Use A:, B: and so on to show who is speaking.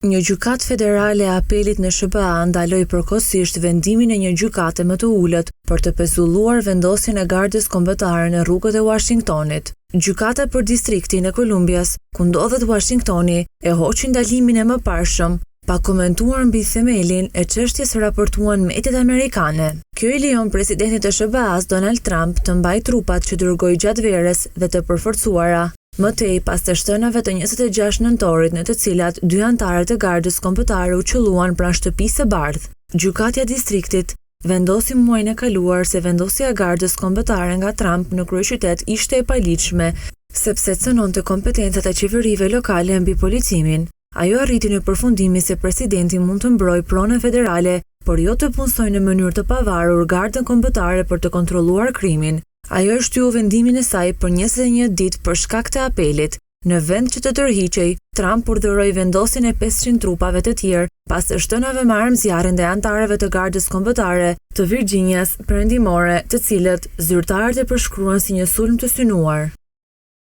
A: Një gjykatë federale e apelit në SBA ndaloi përkohësisht vendimin e një gjykate më të ulët për të pezulluar vendosjen e gardës kombëtare në rrugët e Washingtonit. Gjykata për distriktin e Kolumbias, ku ndodhet Washingtoni, e hoqi ndalimin e mëparshëm, pa komentuar mbi themelin e çështjes raportuan mediat amerikane. Kjo I lejon presidentit të SBA-s Donald Trump të mbajë trupat që dërgoi gjatë verës dhe të përforcuara. Më tej pas të shtënave të 26 nëntorit në të cilat 2 anëtarë të gardës kombëtare u qelluan pranë shtëpisë së bardhë. Gjykatja e distriktit vendosi muajin e kaluar se vendosja e gardës kombëtare nga Trump në kryeqytet ishte e paligjshme, sepse cënonte kompetencat e qeverive lokale mbi policimin. Ajo arriti në përfundimi se presidenti mund të mbrojë pronën federale, por jo të punsojë në mënyrë të pavarur gardën kombëtare për të kontrolluar krimin. Ajo shtyu vendimin e saj për 21 ditë për shkak të apelit. Në vend që të tërhiqej, Trump urdhëroi vendosjen e 500 trupave të tjerë pas të shtënave me armëzjarre ndaj anëtarëve të gardës kombëtare të Virginias Perëndimore, të cilët zyrtarët e përshkruan si një sulm të synuar.